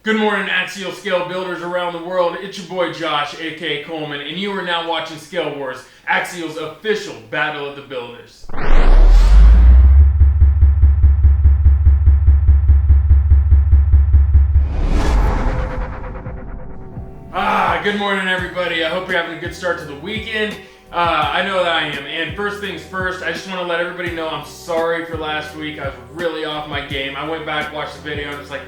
Good morning, Axial scale builders around the world. It's your boy Josh, aka Coleman, and you are now watching ScaleWars, Axial's official Battle of the Builders. Good morning, everybody. I hope you're having a good start to the weekend. I know that I am. And first things first, I just want to let everybody know I'm sorry for last week. I was really off my game. I went back, watched the video, and it's like,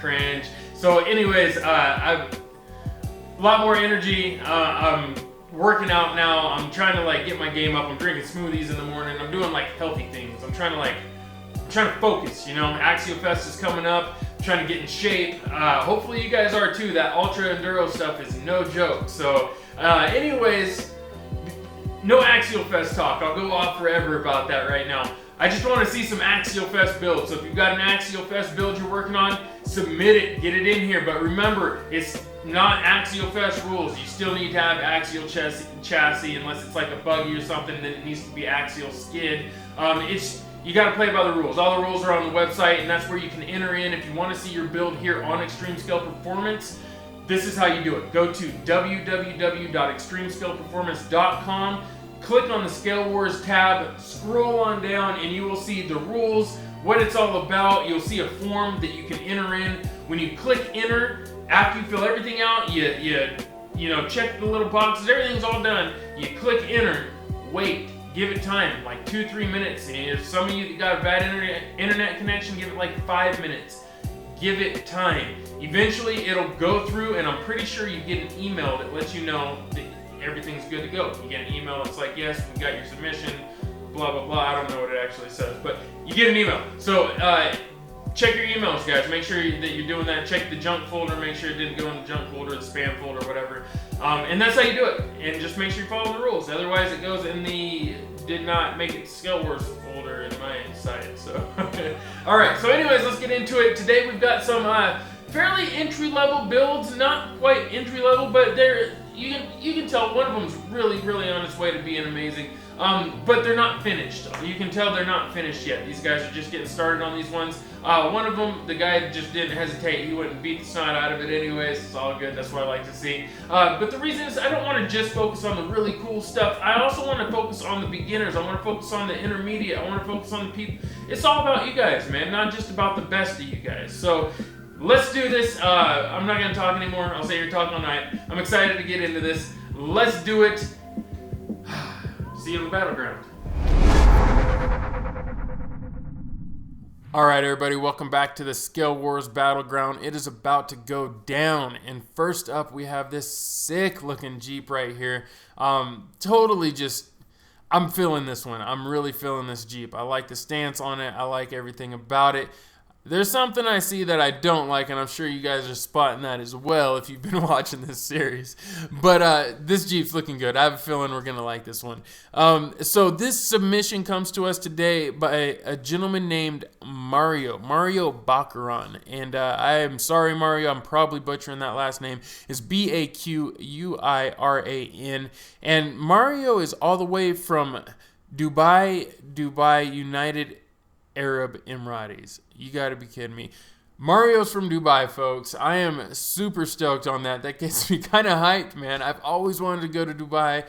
cringe. So anyways, I've a lot more energy. I'm working out now. I'm trying to get my game up. I'm drinking smoothies in the morning. I'm doing healthy things. I'm trying to focus, Axial Fest is coming up. I'm trying to get in shape. Hopefully you guys are too. That ultra enduro stuff is no joke. So anyways, no Axial Fest talk. I'll go off forever about that right now. I just want to see some Axial Fest builds. So if you've got an Axial Fest build you're working on, submit it, get it in here. But remember, it's not Axial Fest rules. You still need to have Axial chassis unless it's like a buggy or something, then it needs to be Axial skid. You got to play by the rules. All the rules are on the website, and that's where you can enter in. If you want to see your build here on Extreme Scale Performance, this is how you do it. Go to www.extremescaleperformance.com. Click on the ScaleWars tab, scroll on down, and you will see the rules, what it's all about. You'll see a form that you can enter in. When you click enter, after you fill everything out, you check the little boxes, everything's all done. You click enter, wait, give it time, 2-3 minutes. And if some of you that got a bad internet connection, give it 5 minutes. Give it time. Eventually it'll go through, and I'm pretty sure you get an email that lets you know that everything's good to go. You get an email, it's like, yes, we got your submission, blah, blah, blah. I don't know what it actually says, but you get an email. So check your emails, guys. Make sure that you're doing that. Check the junk folder. Make sure it didn't go in the junk folder, the spam folder, whatever. And that's how you do it. And just make sure you follow the rules. Otherwise, it goes in the did not make it ScaleWars folder in my site. So, all right. So anyways, let's get into it. Today we've got some fairly entry-level builds. Not quite entry-level, but you can tell one of them's really, really on its way to being amazing. But they're not finished. You can tell they're not finished yet. These guys are just getting started on these ones. One of them, the guy just didn't hesitate. He wouldn't beat the snot out of it anyways. It's all good. That's what I like to see. But the reason is I don't want to just focus on the really cool stuff. I also want to focus on the beginners. I want to focus on the intermediate. I want to focus on the people. It's all about you guys, man. Not just about the best of you guys. So let's do this. I'm not going to talk anymore. I'll say your talk all night. I'm excited to get into this. Let's do it. See you in the battleground. Alright everybody, welcome back to the ScaleWars Battleground. It is about to go down, and first up we have this sick looking Jeep right here. Totally just, I'm feeling this one. I'm really feeling this Jeep. I like the stance on it. I like everything about it. There's something I see that I don't like, and I'm sure you guys are spotting that as well if you've been watching this series. But this Jeep's looking good. I have a feeling we're going to like this one. So this submission comes to us today by a gentleman named Mario Baccaran. And I am sorry, Mario, I'm probably butchering that last name. It's Baquiran. And Mario is all the way from Dubai, United Arab Emirates. You gotta be kidding me. Mario's from Dubai, folks. I am super stoked on that. That gets me kind of hyped, man. I've always wanted to go to Dubai.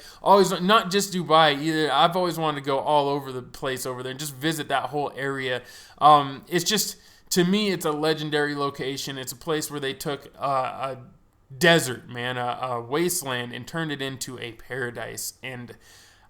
Not just Dubai either. I've always wanted to go all over the place over there and just visit that whole area. It's just, to me, it's a legendary location. It's a place where they took a desert, man, a wasteland, and turned it into a paradise. And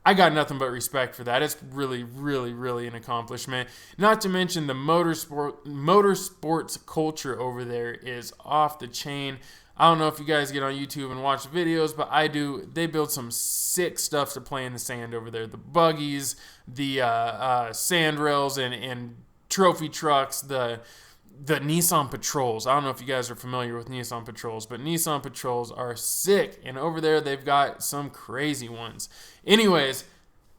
I got nothing but respect for that. It's really, really, really an accomplishment. Not to mention the motorsports culture over there is off the chain. I don't know if you guys get on YouTube and watch the videos, but I do. They build some sick stuff to play in the sand over there. The buggies, the sand rails and trophy trucks, the Nissan Patrols. I don't know if you guys are familiar with Nissan Patrols, but Nissan Patrols are sick. And over there, they've got some crazy ones. Anyways,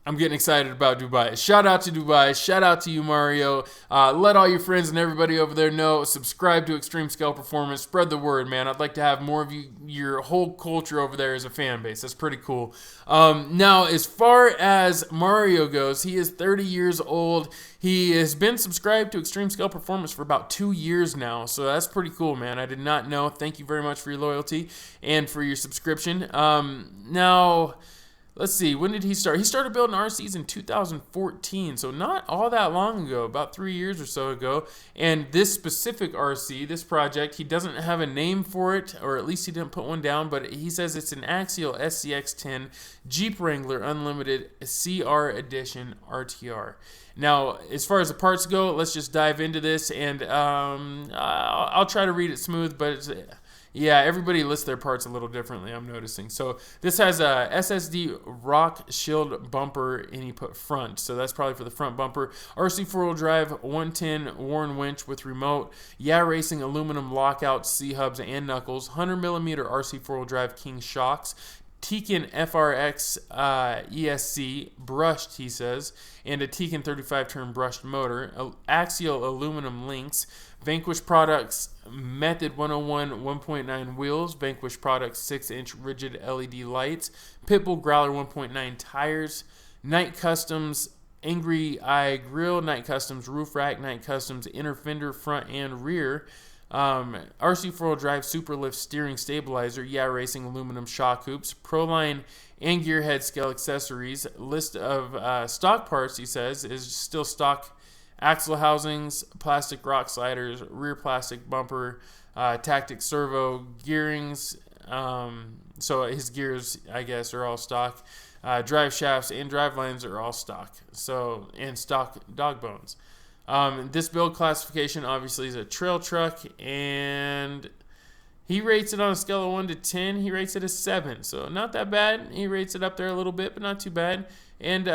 I'm getting excited about Dubai. Shout out to Dubai. Shout out to you, Mario. Let all your friends and everybody over there know. Subscribe to Extreme Scale Performance. Spread the word, man. I'd like to have more of you, your whole culture over there as a fan base. That's pretty cool. Now, as far as Mario goes, he is 30 years old. He has been subscribed to Extreme Scale Performance for about 2 years now. So that's pretty cool, man. I did not know. Thank you very much for your loyalty and for your subscription. Now, let's see, when did he start? He started building RCs in 2014, so not all that long ago, about 3 years or so ago. And this specific RC, this project, he doesn't have a name for it, or at least he didn't put one down, but he says it's an Axial SCX-10 Jeep Wrangler Unlimited CR Edition RTR. Now, as far as the parts go, let's just dive into this, and I'll try to read it smooth, but yeah, everybody lists their parts a little differently, I'm noticing. So this has a SSD rock shield bumper, and he put front. So that's probably for the front bumper. RC four-wheel drive, 110 Warn winch with remote. Yeah Racing aluminum lockouts, C-hubs, and knuckles. 100mm RC four-wheel drive King shocks. Tekin FRX ESC brushed, he says, and a Tekin 35-turn brushed motor. Axial aluminum links. Vanquish Products Method 101 1.9 wheels. Vanquish Products 6-inch rigid LED lights. Pitbull Growler 1.9 tires. Night Customs Angry Eye Grill. Night Customs roof rack. Night Customs inner fender front and rear. RC 4-wheel drive Superlift steering stabilizer. Yeah Racing aluminum shock hoops. Proline and gearhead scale accessories. List of stock parts, he says, is still stock. Axle housings, plastic rock sliders, rear plastic bumper, tactic servo, gearings. So his gears, I guess, are all stock. Drive shafts and drive lines are all stock. So, and stock dog bones. This build classification obviously is a trail truck, and he rates it on a scale of 1 to 10. He rates it a 7, so not that bad. He rates it up there a little bit, but not too bad. And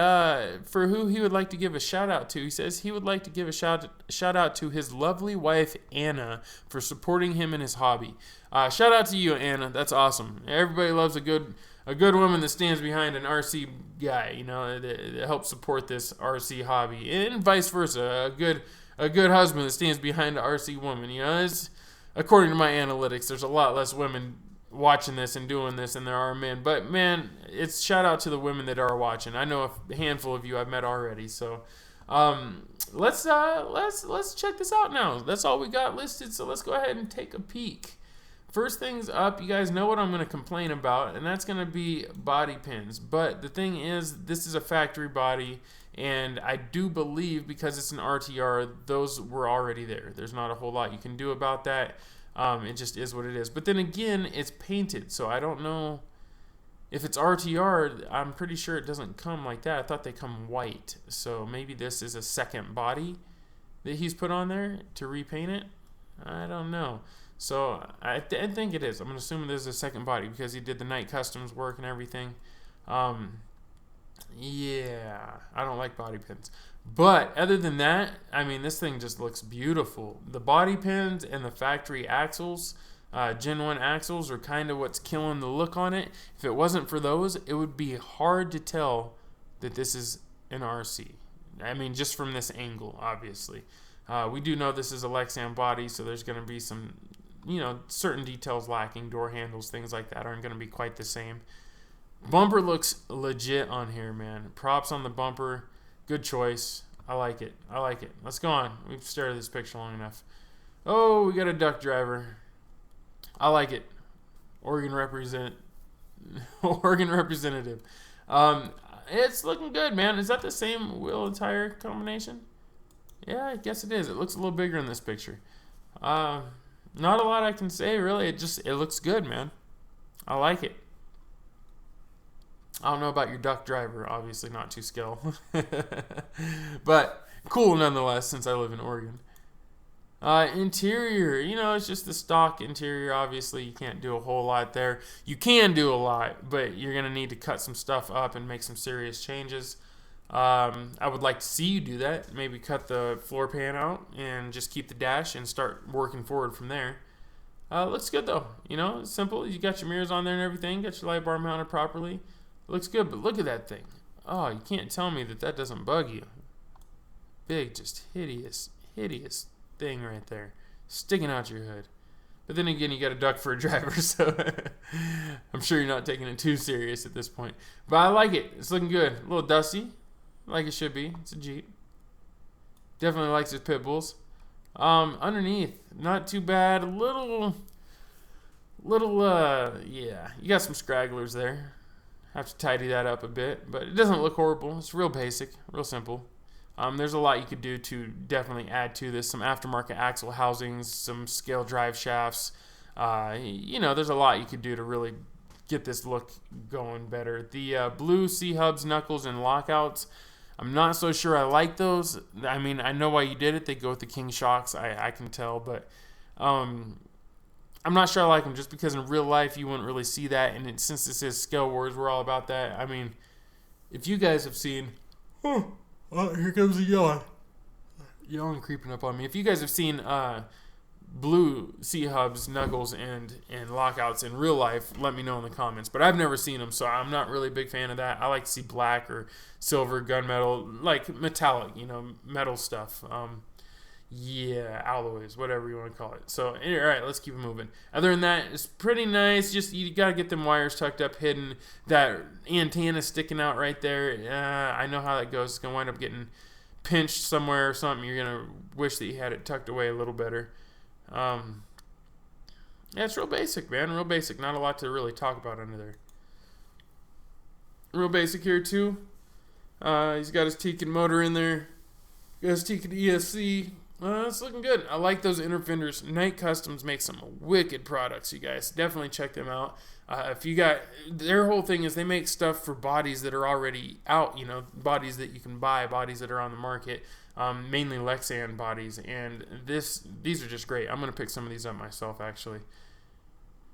for who he would like to give a shout out to, he says he would like to give a shout out to his lovely wife Anna for supporting him in his hobby. Shout out to you, Anna. That's awesome. Everybody loves a good woman that stands behind an RC guy, you know, that helps support this RC hobby, and vice versa. A good husband that stands behind an RC woman. You know, it's, according to my analytics, there's a lot less women watching this and doing this than there are men. But man, it's shout out to the women that are watching. I know a handful of you I've met already. So let's check this out now. That's all we got listed. So let's go ahead and take a peek. First things up, you guys know what I'm going to complain about, and that's going to be body pins. But the thing is, this is a factory body, and I do believe because it's an RTR, those were already there. There's not a whole lot you can do about that. It just is what it is. But then again, it's painted, so I don't know if it's RTR. I'm pretty sure it doesn't come like that. I thought they come white. So maybe this is a second body that he's put on there to repaint it. I don't know. So I think it is. I'm assuming there's a second body because he did the Night Customs work and everything. Yeah, I don't like body pins. But other than that, I mean, this thing just looks beautiful. The body pins and the factory axles, Gen 1 axles, are kind of what's killing the look on it. If it wasn't for those, it would be hard to tell that this is an RC. I mean, just from this angle, obviously. We do know this is a Lexan body, so there's going to be some, you know, certain details lacking. Door handles, things like that aren't going to be quite the same. Bumper looks legit on here, man. Props on the bumper. Good choice. I like it. I like it. Let's go on. We've stared at this picture long enough. Oh, we got a duck driver. I like it. Oregon representative. It's looking good, man. Is that the same wheel and tire combination? Yeah, I guess it is. It looks a little bigger in this picture. Not a lot I can say, really. It looks good, man. I like it. I don't know about your duck driver. Obviously not to scale. But cool nonetheless, since I live in Oregon. Interior, you know, it's just the stock interior. Obviously, you can't do a whole lot there. You can do a lot, but you're going to need to cut some stuff up and make some serious changes. I would like to see you do that. Maybe cut the floor pan out and just keep the dash and start working forward from there. Looks good, though. You know, it's simple. You got your mirrors on there and everything. Got your light bar mounted properly. Looks good, but look at that thing. Oh, you can't tell me that that doesn't bug you. Big, just hideous thing right there, sticking out your hood. But then again, you got a duck for a driver, so I'm sure you're not taking it too serious at this point. But I like it. It's looking good. A little dusty, like it should be. It's a Jeep. Definitely likes his pit bulls. Underneath, not too bad. A little, yeah. You got some scragglers there. Have to tidy that up a bit, but it doesn't look horrible. It's real basic, real simple. There's a lot you could do to definitely add to this. Some aftermarket axle housings, some scale drive shafts. There's a lot you could do to really get this look going better. The blue C-hubs, knuckles, and lockouts, I'm not so sure I like those. I mean, I know why you did it. They go with the King shocks, I can tell, but I'm not sure I like them just because in real life you wouldn't really see that. And since this is ScaleWars, we're all about that. I mean, if you guys have seen... Oh, here comes the yawn. Yawn creeping up on me. If you guys have seen blue C-hubs, knuckles, and lockouts in real life, let me know in the comments. But I've never seen them, so I'm not really a big fan of that. I like to see black or silver, gunmetal, like metallic, metal stuff. Alloys, whatever you want to call it. So, all right, let's keep it moving. Other than that, it's pretty nice. Just you got to get them wires tucked up, hidden. That antenna sticking out right there. I know how that goes. It's going to wind up getting pinched somewhere or something. You're going to wish that you had it tucked away a little better. It's real basic, man. Real basic. Not a lot to really talk about under there. Real basic here, too. He's got his Tekin motor in there. Got his Tekin ESC. It's looking good. I like those inner fenders. Knight Customs makes some wicked products, you guys. Definitely check them out. If you got... Their whole thing is they make stuff for bodies that are already out, bodies that you can buy, bodies that are on the market, mainly Lexan bodies. And these are just great. I'm going to pick some of these up myself, actually.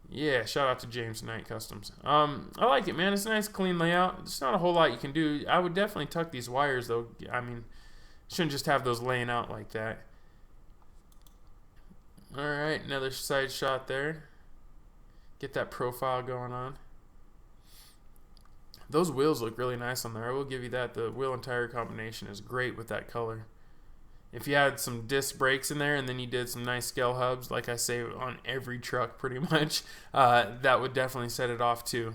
Yeah, shout out to James Knight Customs. I like it, man. It's a nice, clean layout. There's not a whole lot you can do. I would definitely tuck these wires, though. I mean, shouldn't just have those laying out like that. Alright, another side shot there. Get that profile going on. Those wheels look really nice on there. I will give you that. The wheel and tire combination is great with that color. If you had some disc brakes in there and then you did some nice scale hubs, like I say on every truck pretty much, that would definitely set it off too.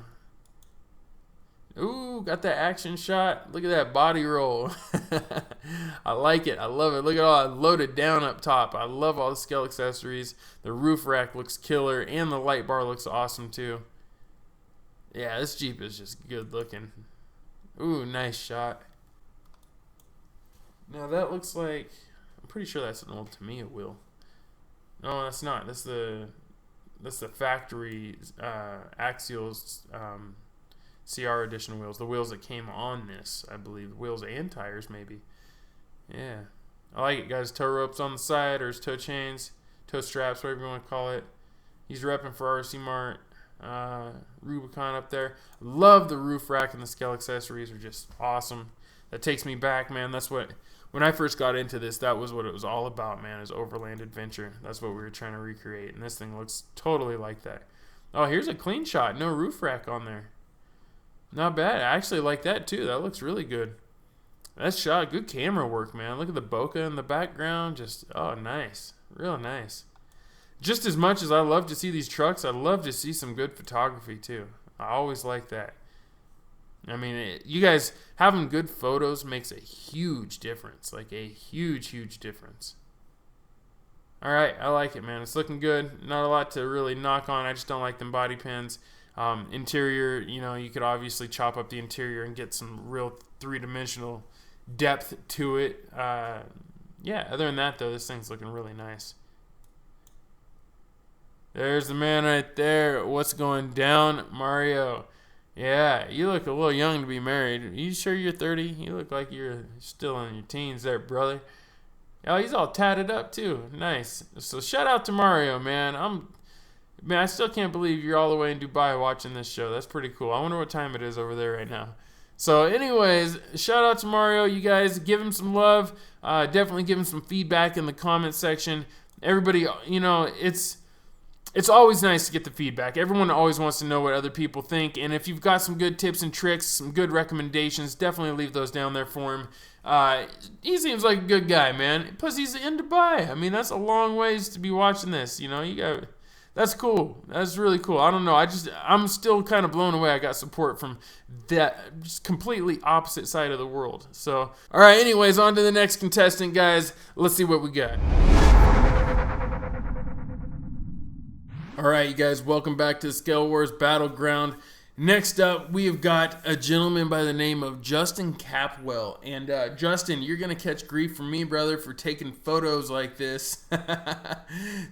Ooh, got that action shot. Look at that body roll. I like it. I love it. Look at all loaded down up top. I love all the scale accessories. The roof rack looks killer, and the light bar looks awesome too. Yeah, this Jeep is just good looking. Ooh, nice shot. Now that looks like... I'm pretty sure that's an old Tamiya wheel. No, that's not. That's the factory Axial's... CR edition wheels, the wheels that came on this, I believe, wheels and tires maybe. Yeah, I like it, guys. Tow ropes on the side, or his tow chains, tow straps, whatever you want to call it. He's repping for RC Mart. Rubicon up there. Love the roof rack, and the scale accessories are just awesome. That takes me back, man. That's what, when I first got into this, that was what it was all about, man, is overland adventure. That's what we were trying to recreate, and this thing looks totally like that. Oh, here's a clean shot. No roof rack on there. Not bad. I actually like that too. That looks really good. That shot, good camera work, man. Look at the bokeh in the background. Just, oh, nice. Real nice. Just as much as I love to see these trucks, I love to see some good photography too. I always like that. I mean, you guys, having good photos makes a huge difference. Like a huge, huge difference. All right, I like it, man. It's looking good. Not a lot to really knock on. I just don't like them body pins. Interior, you could obviously chop up the interior and get some real three-dimensional depth to it. Yeah, other than that, though, this thing's looking really nice. There's the man right there. What's going down, Mario? Yeah, you look a little young to be married. Are you sure you're 30? You look like you're still in your teens there, brother. Oh, he's all tatted up, too. Nice. So shout out to Mario, man. Man, I still can't believe you're all the way in Dubai watching this show. That's pretty cool. I wonder what time it is over there right now. So anyways, shout out to Mario. You guys give him some love. Definitely give him some feedback in the comment section. Everybody, it's always nice to get the feedback. Everyone always wants to know what other people think, and if you've got some good tips and tricks, some good recommendations, definitely leave those down there for him. He seems like a good guy, man. Plus, he's in Dubai. I mean, that's a long ways to be watching this. You know, that's cool. That's really cool. I don't know. I'm still kind of blown away. I got support from that just completely opposite side of the world. So, all right. Anyways, on to the next contestant, guys. Let's see what we got. All right, you guys. Welcome back to the ScaleWars Battleground. Next up, we have got a gentleman by the name of Justin Capwell. And Justin, you're going to catch grief from me, brother, for taking photos like this.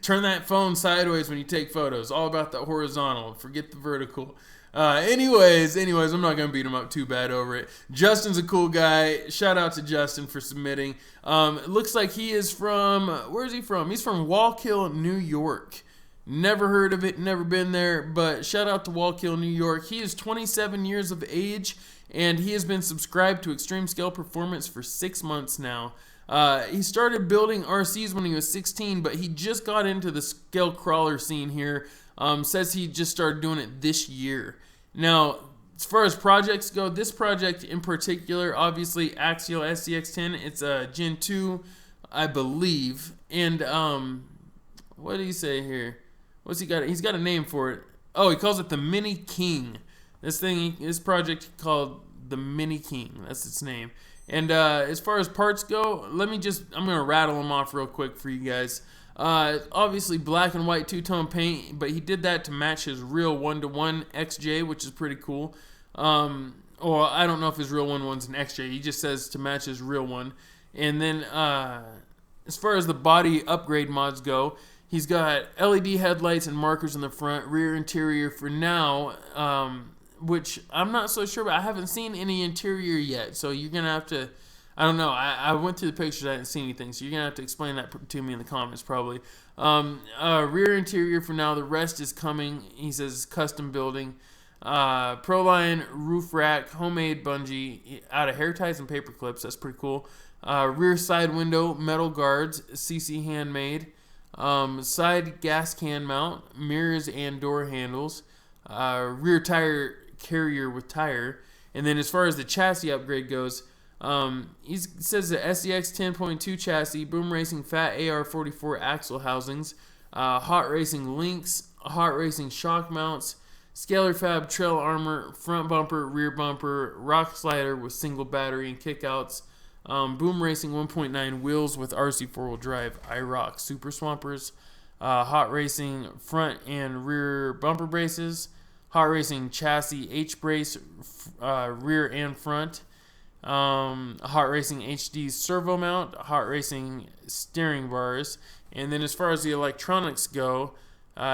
Turn that phone sideways when you take photos. All about the horizontal. Forget the vertical. Anyways, I'm not going to beat him up too bad over it. Justin's a cool guy. Shout out to Justin for submitting. It looks like he is from, where is he from? He's from Wallkill, New York. Never heard of it, never been there, but shout out to Wallkill, New York. He is 27 years of age, and he has been subscribed to Extreme Scale Performance for 6 months now. He started building RCs when he was 16, but he just got into the scale crawler scene here. Says he just started doing it this year. Now, as far as projects go, this project in particular, obviously Axial SCX10, it's a Gen 2, I believe. And what did he say here? What's he got? He's got a name for it. Oh, he calls it the Mini King. This project called the Mini King. That's its name. And as far as parts go, I'm going to rattle them off real quick for you guys. Obviously black and white two-tone paint, but he did that to match his real 1-to-1 XJ, which is pretty cool. Or I don't know if his real one's an XJ. He just says to match his real one. And then as far as the body upgrade mods go, he's got LED headlights and markers in the front, rear interior for now, which I'm not so sure, but I haven't seen any interior yet. So you're going to have to, I don't know. I went through the pictures, I didn't see anything. So you're going to have to explain that to me in the comments probably. Rear interior for now, the rest is coming. He says custom building. Proline roof rack, homemade bungee out of hair ties and paper clips. That's pretty cool. Rear side window, metal guards, CC handmade. Side gas can mount, mirrors and door handles, rear tire carrier with tire, and then as far as the chassis upgrade goes, he says the SCX 10.2 chassis, Boom Racing Fat AR44 axle housings, Hot Racing links, Hot Racing shock mounts, Scalar Fab trail armor, front bumper, rear bumper, rock slider with single battery and kickouts. Boom Racing 1.9 wheels with RC 4-wheel drive, IROC Super Swampers, Hot Racing front and rear bumper braces, Hot Racing chassis H-brace, rear and front, Hot Racing HD servo mount, Hot Racing steering bars, and then as far as the electronics go,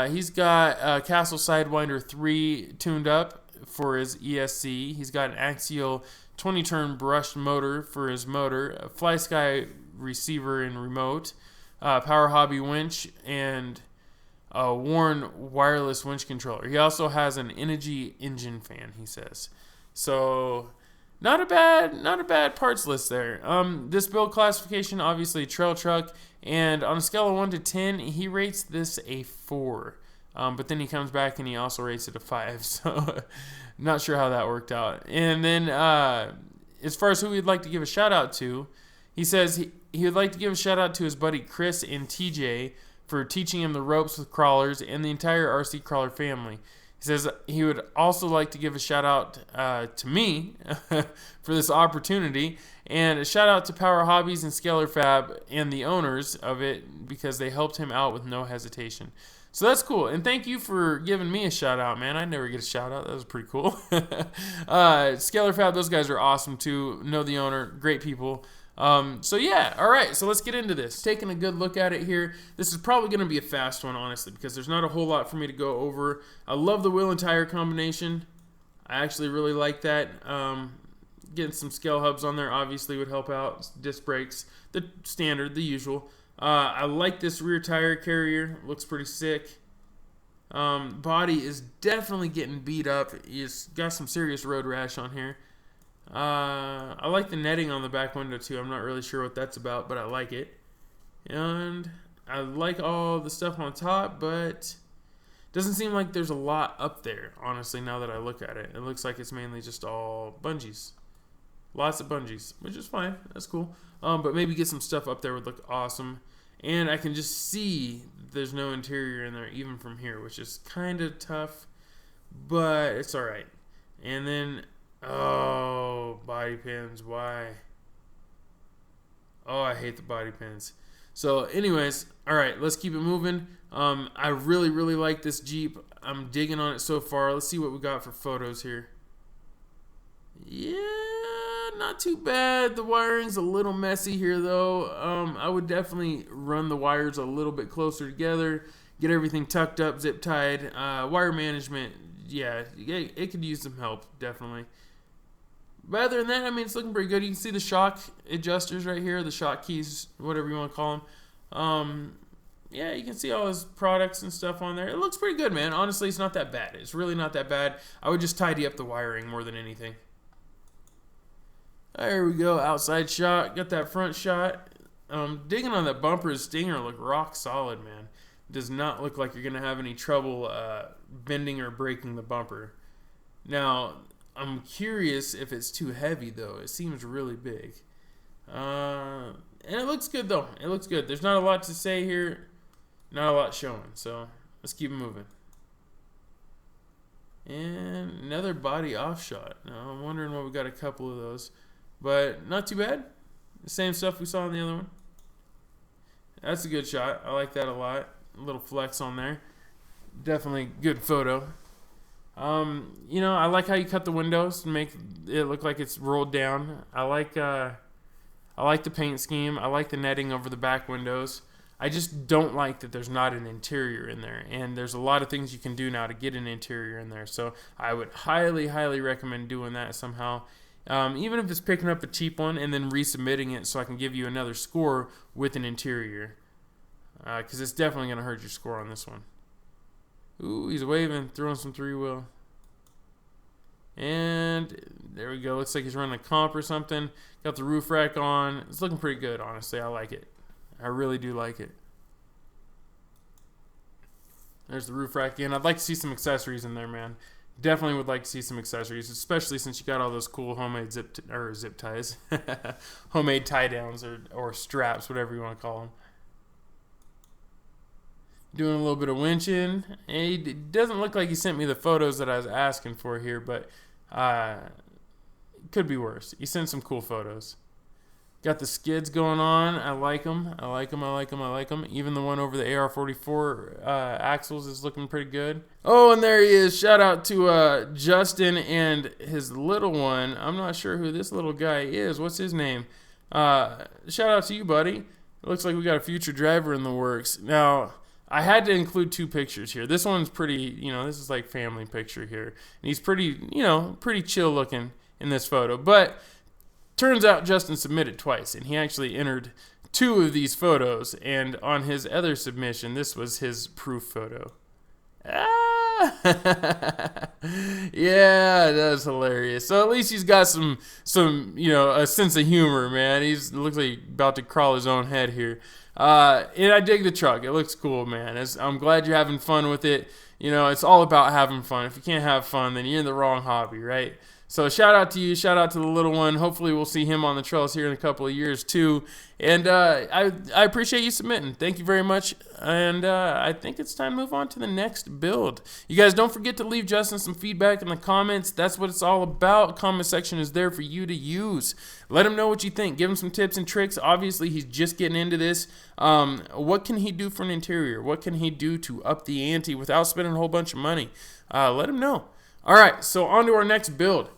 he's got Castle Sidewinder 3 tuned up for his ESC. He's got an Axial 20-turn brushed motor for his motor, a FlySky receiver and remote, Power Hobby winch, and a Warn wireless winch controller. He also has an Energy engine fan, he says. So not a bad parts list there. This build classification, obviously trail truck, and on a scale of 1 to 10, he rates this a 4. But then he comes back and he also rates it a 5. So not sure how that worked out. And then as far as who he'd like to give a shout out to, he says he would like to give a shout out to his buddy Chris and TJ for teaching him the ropes with crawlers and the entire RC crawler family. He says he would also like to give a shout out to me for this opportunity, and a shout out to Power Hobbies and Scalar Fab and the owners of it because they helped him out with no hesitation. So that's cool, and thank you for giving me a shout out, man. I never get a shout out. That was pretty cool. Scalar Fab, those guys are awesome too. Know the owner, great people. So yeah, all right, so let's get into this. Taking a good look at it here. This is probably going to be a fast one, honestly, because there's not a whole lot for me to go over. I love the wheel and tire combination. I actually really like that. Getting some scale hubs on there obviously would help out. Disc brakes, the standard, the usual. I like this rear tire carrier. Looks pretty sick. Body is definitely getting beat up. He's got some serious road rash on here. I like the netting on the back window too. I'm not really sure what that's about, but I like it. And I like all the stuff on top, but Doesn't seem like there's a lot up there, honestly, now that I look at it. It looks like it's mainly just all bungees. Lots of bungees, which is fine. That's cool. But maybe get some stuff up there would look awesome. And I can just see there's no interior in there, even from here, which is kind of tough. But it's alright. And then, oh, body pins. Why? Oh, I hate the body pins. So anyways, alright, let's keep it moving. I really, really like this Jeep. I'm digging on it so far. Let's see what we got for photos here. Yeah, not too bad. The wiring's a little messy here, though. I would definitely run the wires a little bit closer together, get everything tucked up, zip tied. Wire management, yeah, it could use some help, definitely. But other than that, I mean, it's looking pretty good. You can see the shock adjusters right here, the shock keys, whatever you want to call them. Yeah, you can see all his products and stuff on there. It looks pretty good, man. Honestly, it's not that bad. It's really not that bad. I would just tidy up the wiring more than anything. There we go, outside shot. Got that front shot. Digging on that bumper and stinger look rock solid, man. Does not look like you're going to have any trouble bending or breaking the bumper. Now, I'm curious if it's too heavy, though. It seems really big. And it looks good, though. It looks good. There's not a lot to say here. Not a lot showing. So, let's keep moving. And another body off shot. Now, I'm wondering why we got a couple of those. But not too bad. The same stuff we saw in the other one. That's a good shot. I like that a lot. A little flex on there. Definitely good photo. You know, I like how you cut the windows to make it look like it's rolled down. I like the paint scheme. I like the netting over the back windows. I just don't like that there's not an interior in there. And there's a lot of things you can do now to get an interior in there. So I would highly, highly recommend doing that somehow. Even if it's picking up a cheap one and then resubmitting it so I can give you another score with an interior. Because it's definitely going to hurt your score on this one. Ooh, he's waving, throwing some 3-wheel. And there we go. Looks like he's running a comp or something. Got the roof rack on. It's looking pretty good, honestly. I like it. I really do like it. There's the roof rack again. I'd like to see some accessories in there, man. Definitely would like to see some accessories, especially since you got all those cool homemade zip ties. Homemade tie downs or straps, whatever you want to call them. Doing a little bit of winching. It doesn't look like he sent me the photos that I was asking for here, but it could be worse. He sent some cool photos. Got the skids going on. I like them. I like them. I like them. I like them. Even the one over the AR-44 axles is looking pretty good. Oh, and there he is. Shout out to Justin and his little one. I'm not sure who this little guy is. What's his name? Shout out to you, buddy. It looks like we got a future driver in the works. Now, I had to include two pictures here. This one's pretty, this is like family picture here. And he's pretty, pretty chill looking in this photo. But turns out Justin submitted twice, and he actually entered 2 of these photos. And on his other submission, this was his proof photo. Yeah, that's hilarious. So at least he's got some a sense of humor, man. He's looks like he's about to crawl his own head here. And I dig the truck. It looks cool, man. I'm glad you're having fun with it. It's all about having fun. If you can't have fun, then you're in the wrong hobby, right? So shout out to you. Shout out to the little one. Hopefully we'll see him on the trails here in a couple of years too. And I appreciate you submitting. Thank you very much. And I think it's time to move on to the next build. You guys don't forget to leave Justin some feedback in the comments. That's what it's all about. Comment section is there for you to use. Let him know what you think. Give him some tips and tricks. Obviously, he's just getting into this. What can he do for an interior? What can he do to up the ante without spending a whole bunch of money? Let him know. All right, so on to our next build.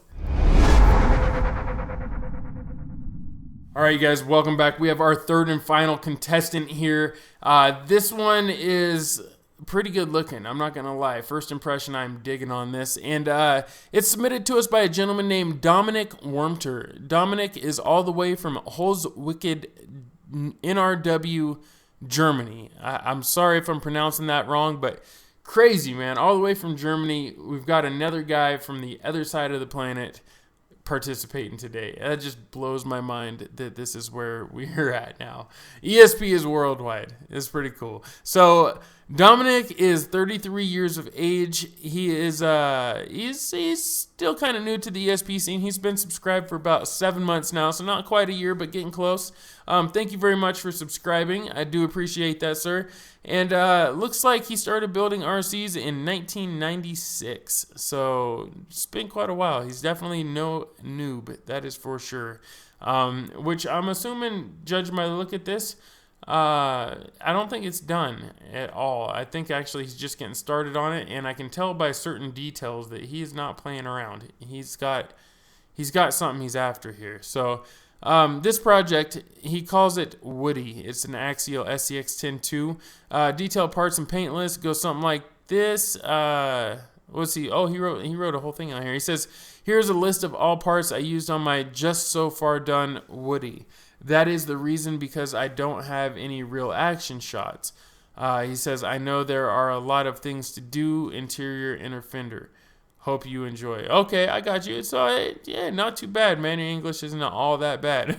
All right, you guys, welcome back. We have our third and final contestant here. This one is pretty good looking. I'm not going to lie. First impression, I'm digging on this. And it's submitted to us by a gentleman named DOMINIK WERMTER. DOMINIK is all the way from Holzwicked, NRW, Germany. I'm sorry if I'm pronouncing that wrong, but crazy, man. All the way from Germany. We've got another guy from the other side of the planet participating today. That just blows my mind that this is where we're at now. ESP is worldwide. It's pretty cool. So Dominic is 33 years of age. He is he's still kind of new to the ESP scene. He's been subscribed for about 7 months now, so not quite a year, but getting close. Thank you very much for subscribing. I do appreciate that, sir. And looks like he started building RCs in 1996, so it's been quite a while. He's definitely no noob, that is for sure. Which I'm assuming, judging by the look at this, I don't think it's done at all. I think actually he's just getting started on it, and I can tell by certain details that he is not playing around. He's got something he's after here. So this project, he calls it Woody. It's an Axial SCX-10-2. Detailed parts and paint list goes something like this. Let's see. Oh, he wrote a whole thing on here. He says, "Here's a list of all parts I used on my just so far done Woody. That is the reason because I don't have any real action shots." He says, "I know there are a lot of things to do, interior, inner fender. Hope you enjoy." Okay, I got you. So, yeah, not too bad, man. Your English isn't all that bad.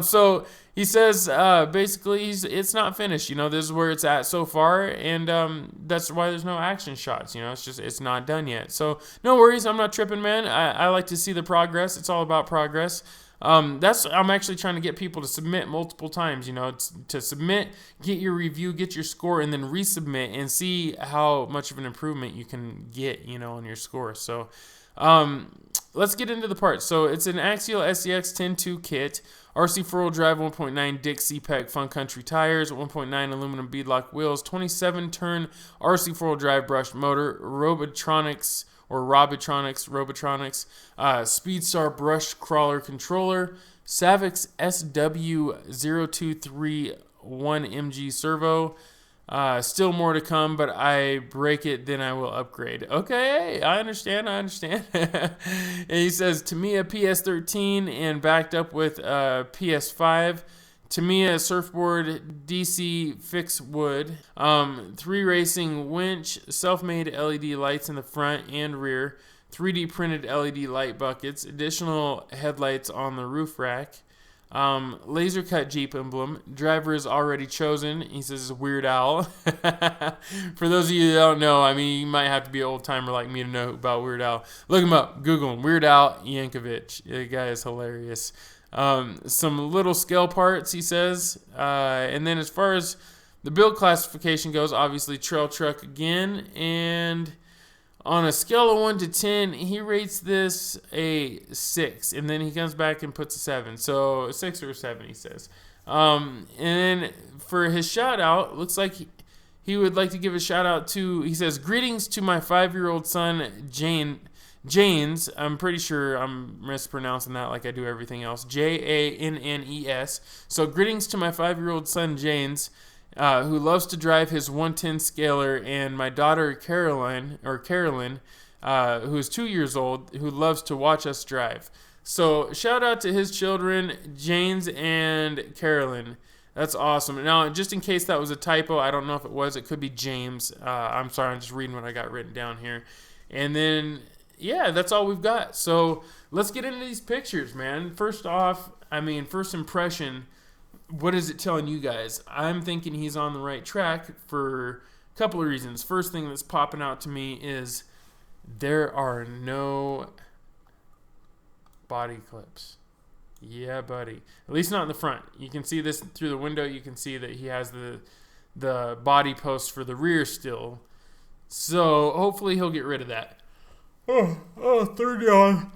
So he says, basically, it's not finished. You know, this is where it's at so far, and that's why there's no action shots. You know, it's not done yet. So no worries. I'm not tripping, man. I like to see the progress. It's all about progress. I'm actually trying to get people to submit multiple times, you know, to submit, get your review, get your score, and then resubmit and see how much of an improvement you can get, you know, on your score. So let's get into the parts. So it's an Axial SCX 10-2 kit, RC 4-wheel drive, 1.9 Dick CPAC Fun Country tires, 1.9 aluminum beadlock wheels, 27-turn RC 4-wheel drive brushed motor, Robotronics, Speedstar brush crawler controller, Savix SW0231MG servo. Still more to come, but I break it, then I will upgrade. Okay, I understand. And he says Tamiya PS13 and backed up with PS5. Tamiya surfboard DC fixed wood, 3 racing winch, self-made LED lights in the front and rear, 3D printed LED light buckets, additional headlights on the roof rack, laser cut Jeep emblem, driver is already chosen. He says it's Weird Al. For those of you that don't know, I mean, you might have to be an old timer like me to know about Weird Al. Look him up, Google him, Weird Al Yankovic. The guy is hilarious. Some little scale parts, he says, and then as far as the build classification goes, obviously trail truck again, and on a scale of 1 to 10, he rates this a 6, and then he comes back and puts a 7, so a 6 or a 7, he says. And then for his shout out, looks like he would like to give a shout out to, he says, "Greetings to my 5-year-old son, Janes," I'm pretty sure I'm mispronouncing that like I do everything else, Jannes. So greetings to my 5-year-old son, Janes, who loves to drive his 110 scaler, and my daughter, Carolyn, who is 2 years old, who loves to watch us drive. So shout out to his children, Janes and Carolyn. That's awesome. Now, just in case that was a typo, I don't know if it was. It could be James. I'm sorry, I'm just reading what I got written down here. And then, yeah, that's all we've got. So let's get into these pictures, man. First off, I mean, first impression, what is it telling you guys? I'm thinking he's on the right track for a couple of reasons. First thing that's popping out to me is there are no body clips. Yeah, buddy. At least not in the front. You can see this through the window. You can see that he has the body post for the rear still. So hopefully he'll get rid of that. Third yawn.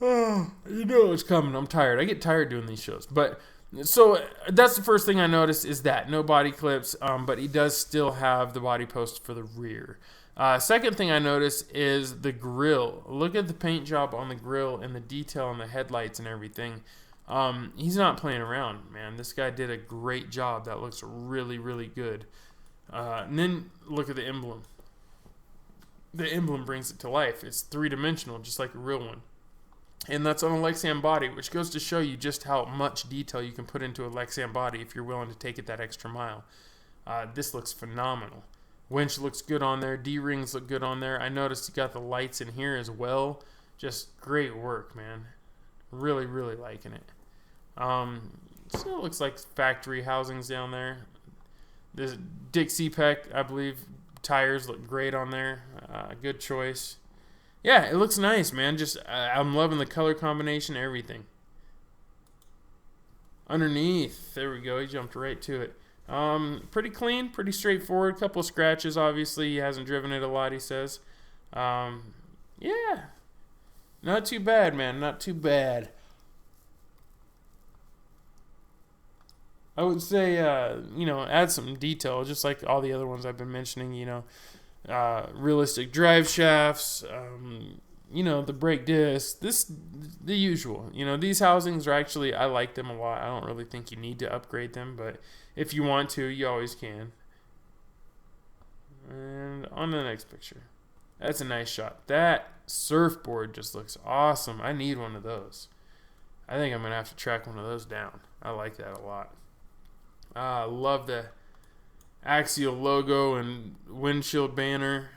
You knew it was coming. I'm tired. I get tired doing these shows. But so that's the first thing I noticed is that no body clips, but he does still have the body post for the rear. Second thing I noticed is the grill. Look at the paint job on the grill and the detail on the headlights and everything. He's not playing around, man. This guy did a great job. That looks really, really good. And then look at the emblem. The emblem brings it to life. It's three-dimensional, just like a real one. And that's on a Lexan body, which goes to show you just how much detail you can put into a Lexan body if you're willing to take it that extra mile. This looks phenomenal. Winch looks good on there. D-rings look good on there. I noticed you got the lights in here as well. Just great work, man. Really, really liking it. So it looks like factory housings down there. This Dixie Peck, I believe, tires look great on there. Good choice. Yeah, it looks nice, man. Just I'm loving the color combination, everything. Underneath, there we go. He jumped right to it. Pretty clean, pretty straightforward. Couple of scratches, obviously. He hasn't driven it a lot, he says. Yeah, not too bad, man. Not too bad. I would say, you know, add some detail, just like all the other ones I've been mentioning, you know, realistic drive shafts, you know, the brake disc, the usual. You know, these housings are actually, I like them a lot. I don't really think you need to upgrade them, but if you want to, you always can. And on to the next picture. That's a nice shot. That surfboard just looks awesome. I need one of those. I think I'm going to have to track one of those down. I like that a lot. Love the Axial logo and windshield banner.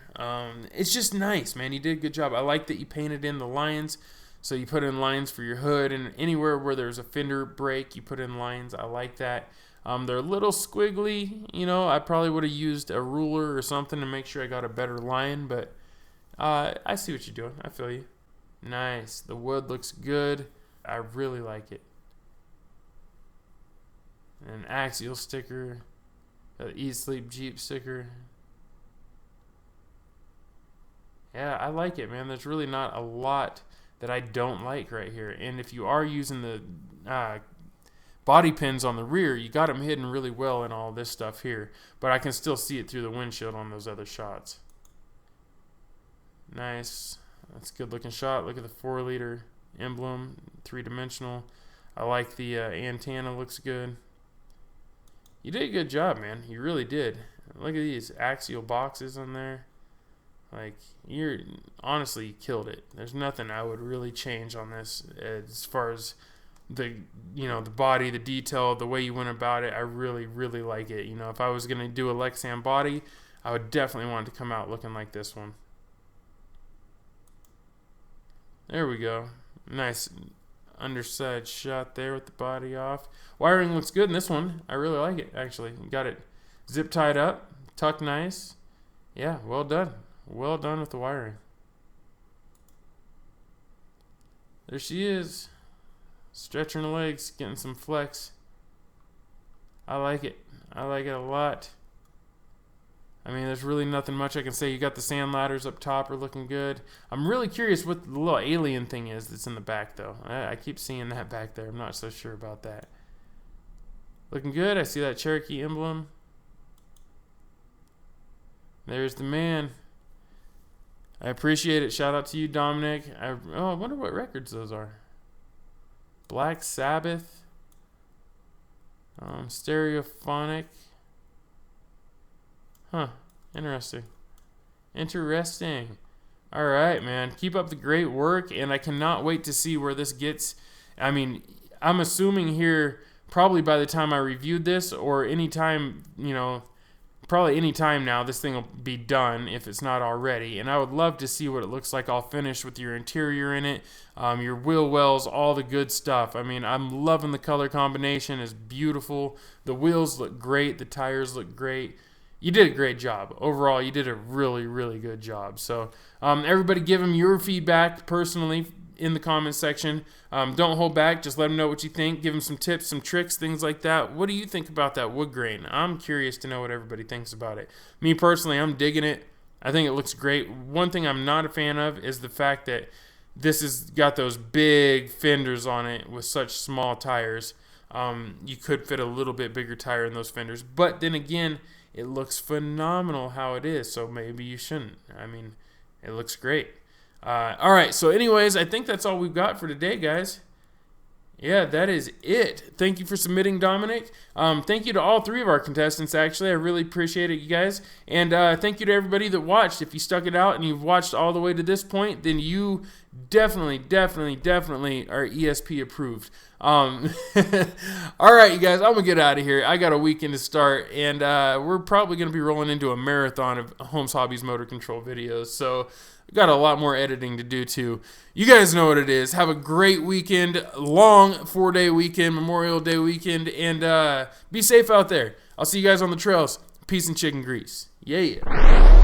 It's just nice, man. You did a good job. I like that you painted in the lines. So you put in lines for your hood, and anywhere where there's a fender break, you put in lines. I like that. They're a little squiggly. You know, I probably would have used a ruler or something to make sure I got a better line, but I see what you're doing. I feel you. Nice. The wood looks good. I really like it. An Axial sticker, Eat Sleep Jeep sticker. Yeah, I like it, man. There's really not a lot that I don't like right here. And if you are using the body pins on the rear, you got them hidden really well in all this stuff here. But I can still see it through the windshield on those other shots. Nice. That's a good looking shot. Look at the 4-liter emblem, 3-dimensional. I like the antenna, looks good. You did a good job, man. You really did. Look at these Axial boxes on there. Like, you're honestly, you killed it. There's nothing I would really change on this as far as the, you know, the body, the detail, the way you went about it. I really, really like it. You know, if I was going to do a Lexan body, I would definitely want it to come out looking like this one. There we go. Nice underside shot there with the body off. Wiring looks good in this one. I really like it, actually. Got it zip tied up, tucked nice. Yeah, well done. Well done with the wiring. There she is. Stretching her legs, getting some flex. I like it. I like it a lot. I mean, there's really nothing much I can say. You got the sand ladders up top are looking good. I'm really curious what the little alien thing is that's in the back, though. I keep seeing that back there. I'm not so sure about that. Looking good. I see that Cherokee emblem. There's the man. I appreciate it. Shout out to you, Dominic. I wonder what records those are. Black Sabbath. Stereophonic. Huh. Interesting. Interesting. All right, man. Keep up the great work, and I cannot wait to see where this gets. I mean, I'm assuming here probably by the time I reviewed this, or any time, you know, probably any time now, this thing will be done if it's not already. And I would love to see what it looks like all finished with your interior in it, your wheel wells, all the good stuff. I mean, I'm loving the color combination. It's beautiful. The wheels look great. The tires look great. You did a great job. Overall, you did a really, really good job. So everybody give them your feedback personally in the comments section. Don't hold back. Just let them know what you think. Give them some tips, some tricks, things like that. What do you think about that wood grain? I'm curious to know what everybody thinks about it. Me personally, I'm digging it. I think it looks great. One thing I'm not a fan of is the fact that this has got those big fenders on it with such small tires. You could fit a little bit bigger tire in those fenders. But then again, it looks phenomenal how it is, so maybe you shouldn't. I mean, it looks great. All right, so anyways, I think that's all we've got for today, guys. Yeah, that is it. Thank you for submitting, Dominic. Thank you to all 3 of our contestants, actually. I really appreciate it, you guys. And thank you to everybody that watched. If you stuck it out and you've watched all the way to this point, then you definitely are ESP approved. All right, you guys, I'm going to get out of here. I got a weekend to start, and we're probably going to be rolling into a marathon of Holmes Hobbies motor control videos. So got a lot more editing to do, too. You guys know what it is. Have a great weekend, long 4-day weekend, Memorial Day weekend, and be safe out there. I'll see you guys on the trails. Peace and chicken grease. Yeah.